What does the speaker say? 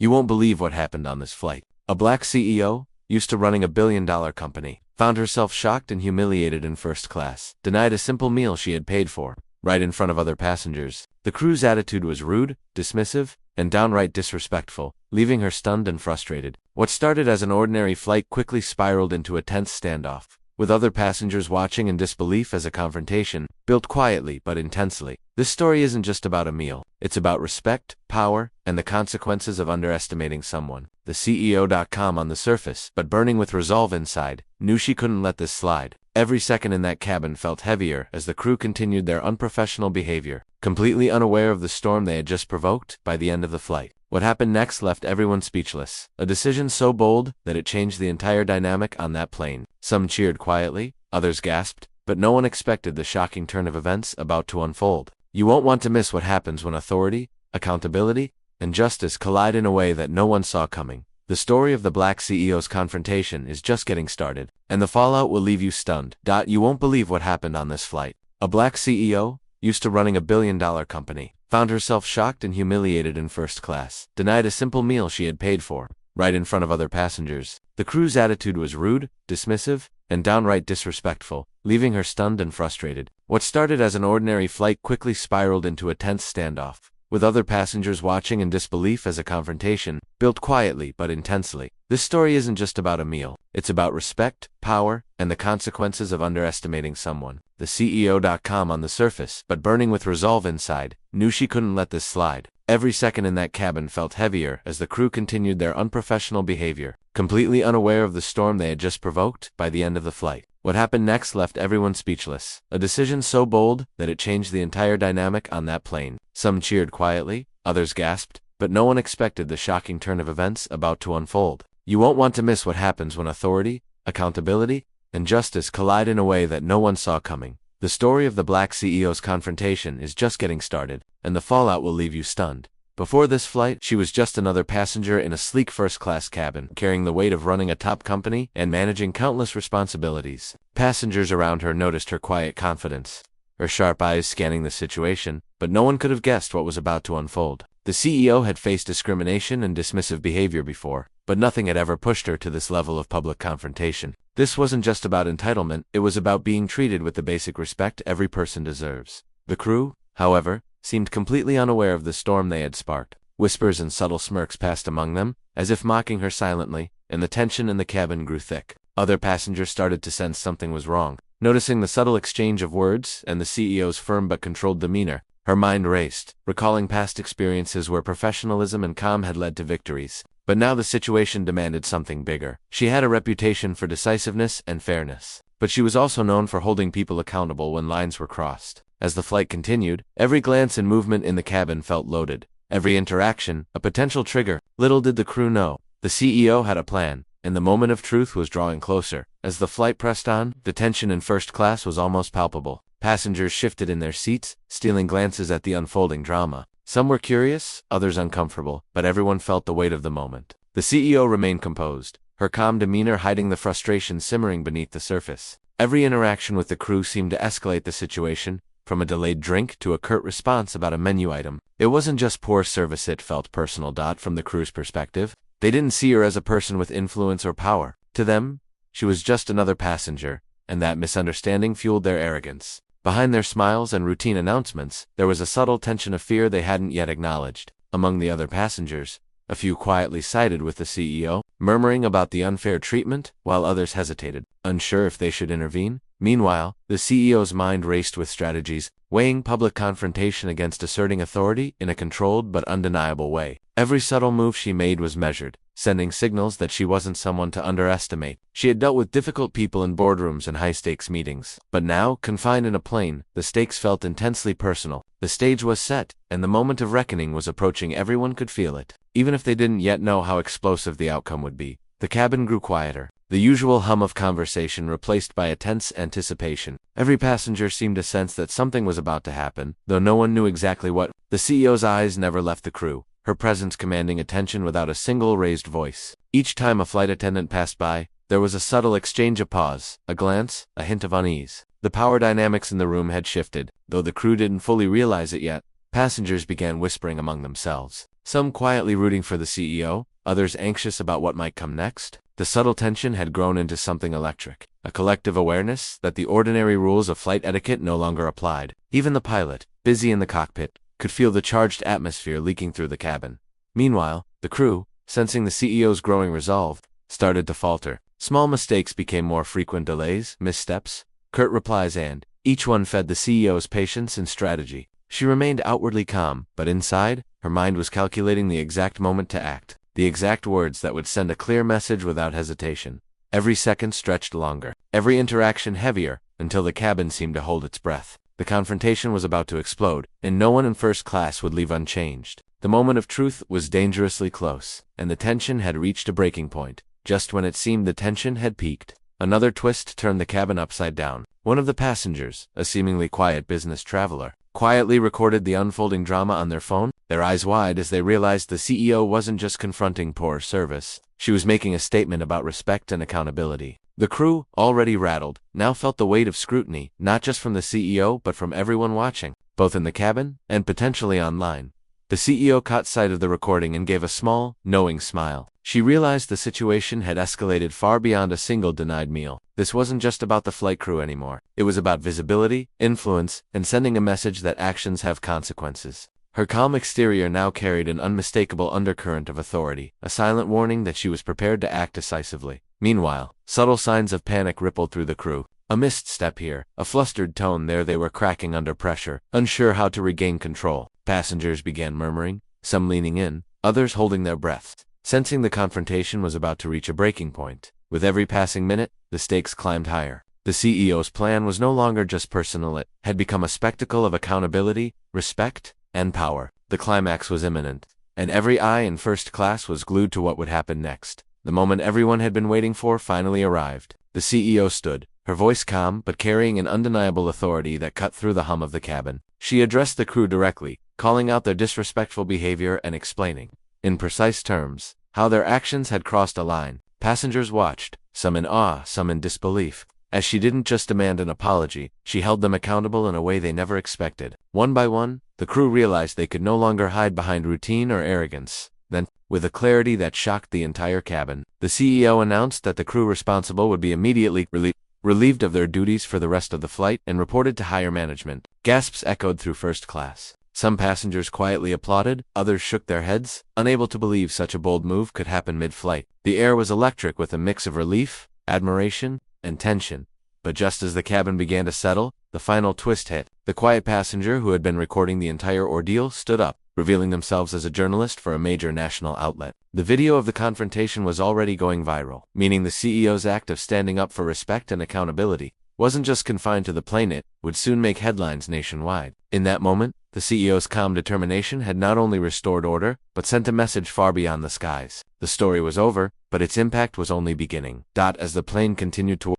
You won't believe what happened on this flight. A black CEO, used to running a billion-dollar company, found herself shocked and humiliated in first class, denied a simple meal she had paid for, right in front of other passengers. The crew's attitude was rude, dismissive, and downright disrespectful, leaving her stunned and frustrated. What started as an ordinary flight quickly spiraled into a tense standoff, with other passengers watching in disbelief as a confrontation, built quietly but intensely. This story isn't just about a meal. It's about respect, power, and the consequences of underestimating someone. The CEO.com on the surface, but burning with resolve inside, knew she couldn't let this slide. Every second in that cabin felt heavier as the crew continued their unprofessional behavior, completely unaware of the storm they had just provoked. By the end of the flight, what happened next left everyone speechless. A decision so bold that it changed the entire dynamic on that plane. Some cheered quietly, others gasped, but no one expected the shocking turn of events about to unfold. You won't want to miss what happens when authority, accountability, and justice collide in a way that no one saw coming. The story of the black CEO's confrontation is just getting started, and the fallout will leave you stunned. You won't believe what happened on this flight. A black CEO, used to running a billion-dollar company, found herself shocked and humiliated in first class, denied a simple meal she had paid for, right in front of other passengers. The crew's attitude was rude, dismissive, and downright disrespectful, leaving her stunned and frustrated. What started as an ordinary flight quickly spiraled into a tense standoff, with other passengers watching in disbelief as a confrontation, built quietly but intensely. This story isn't just about a meal. It's about respect, power, and the consequences of underestimating someone. The CEO.com on the surface, but burning with resolve inside, knew she couldn't let this slide. Every second in that cabin felt heavier as the crew continued their unprofessional behavior, completely unaware of the storm they had just provoked. By the end of the flight, what happened next left everyone speechless. A decision so bold that it changed the entire dynamic on that plane. Some cheered quietly, others gasped, but no one expected the shocking turn of events about to unfold. You won't want to miss what happens when authority, accountability, and justice collide in a way that no one saw coming. The story of the black CEO's confrontation is just getting started, and the fallout will leave you stunned. Before this flight, she was just another passenger in a sleek first-class cabin, carrying the weight of running a top company and managing countless responsibilities. Passengers around her noticed her quiet confidence, her sharp eyes scanning the situation, but no one could have guessed what was about to unfold. The CEO had faced discrimination and dismissive behavior before, but nothing had ever pushed her to this level of public confrontation. This wasn't just about entitlement, it was about being treated with the basic respect every person deserves. The crew, however, seemed completely unaware of the storm they had sparked. Whispers and subtle smirks passed among them, as if mocking her silently, and the tension in the cabin grew thick. Other passengers started to sense something was wrong. Noticing the subtle exchange of words and the CEO's firm but controlled demeanor, her mind raced, recalling past experiences where professionalism and calm had led to victories. But now the situation demanded something bigger. She had a reputation for decisiveness and fairness, but she was also known for holding people accountable when lines were crossed. As the flight continued, every glance and movement in the cabin felt loaded. Every interaction, a potential trigger. Little did the crew know, the CEO had a plan, and the moment of truth was drawing closer. As the flight pressed on, the tension in first class was almost palpable. Passengers shifted in their seats, stealing glances at the unfolding drama. Some were curious, others uncomfortable, but everyone felt the weight of the moment. The CEO remained composed, her calm demeanor hiding the frustration simmering beneath the surface. Every interaction with the crew seemed to escalate the situation, from a delayed drink to a curt response about a menu item. It wasn't just poor service, it felt personal. From the crew's perspective, they didn't see her as a person with influence or power. To them, she was just another passenger, and that misunderstanding fueled their arrogance. Behind their smiles and routine announcements, there was a subtle tension of fear they hadn't yet acknowledged. Among the other passengers, a few quietly sided with the CEO, murmuring about the unfair treatment, while others hesitated, unsure if they should intervene. Meanwhile, the CEO's mind raced with strategies, weighing public confrontation against asserting authority in a controlled but undeniable way. Every subtle move she made was measured, sending signals that she wasn't someone to underestimate. She had dealt with difficult people in boardrooms and high-stakes meetings, but now, confined in a plane, the stakes felt intensely personal. The stage was set, and the moment of reckoning was approaching. Everyone could feel it, even if they didn't yet know how explosive the outcome would be. The cabin grew quieter, the usual hum of conversation replaced by a tense anticipation. Every passenger seemed to sense that something was about to happen, though no one knew exactly what. The CEO's eyes never left the crew, her presence commanding attention without a single raised voice. Each time a flight attendant passed by, there was a subtle exchange of pause, a glance, a hint of unease. The power dynamics in the room had shifted, though the crew didn't fully realize it yet. Passengers began whispering among themselves. some quietly rooting for the CEO, others anxious about what might come next. The subtle tension had grown into something electric, a collective awareness that the ordinary rules of flight etiquette no longer applied. Even the pilot, busy in the cockpit, could feel the charged atmosphere leaking through the cabin. Meanwhile, the crew, sensing the CEO's growing resolve, started to falter. Small mistakes became more frequent: delays, missteps, curt replies, and each one fed the CEO's patience and strategy. She remained outwardly calm, but inside, her mind was calculating the exact moment to act, the exact words that would send a clear message without hesitation. Every second stretched longer, every interaction heavier, until the cabin seemed to hold its breath. The confrontation was about to explode, and no one in first class would leave unchanged. The moment of truth was dangerously close, and the tension had reached a breaking point. Just when it seemed the tension had peaked, another twist turned the cabin upside down. One of the passengers, a seemingly quiet business traveler, quietly recorded the unfolding drama on their phone, their eyes wide as they realized the CEO wasn't just confronting poor service. She was making a statement about respect and accountability. The crew, already rattled, now felt the weight of scrutiny, not just from the CEO but from everyone watching, both in the cabin and potentially online. The CEO caught sight of the recording and gave a small, knowing smile. She realized the situation had escalated far beyond a single denied meal. This wasn't just about the flight crew anymore. It was about visibility, influence, and sending a message that actions have consequences. Her calm exterior now carried an unmistakable undercurrent of authority, a silent warning that she was prepared to act decisively. Meanwhile, subtle signs of panic rippled through the crew. A misstep here, a flustered tone there. They were cracking under pressure, unsure how to regain control. Passengers began murmuring, some leaning in, others holding their breath, sensing the confrontation was about to reach a breaking point. With every passing minute, the stakes climbed higher. The CEO's plan was no longer just personal, it had become a spectacle of accountability, respect, and power. The climax was imminent, and every eye in first class was glued to what would happen next. The moment everyone had been waiting for finally arrived. The CEO stood, her voice calm but carrying an undeniable authority that cut through the hum of the cabin. She addressed the crew directly, calling out their disrespectful behavior and explaining, in precise terms, how their actions had crossed a line. Passengers watched, some in awe, some in disbelief. As she didn't just demand an apology, she held them accountable in a way they never expected. One by one, the crew realized they could no longer hide behind routine or arrogance. Then, with a clarity that shocked the entire cabin, the CEO announced that the crew responsible would be immediately relieved of their duties for the rest of the flight and reported to higher management. Gasps echoed through first class. Some passengers quietly applauded, others shook their heads, unable to believe such a bold move could happen mid-flight. The air was electric with a mix of relief, admiration, and tension. But just as the cabin began to settle, the final twist hit. The quiet passenger who had been recording the entire ordeal stood up, revealing themselves as a journalist for a major national outlet. The video of the confrontation was already going viral, meaning the CEO's act of standing up for respect and accountability wasn't just confined to the plane. It would soon make headlines nationwide. In that moment, the CEO's calm determination had not only restored order, but sent a message far beyond the skies. The story was over, but its impact was only beginning. As the plane continued to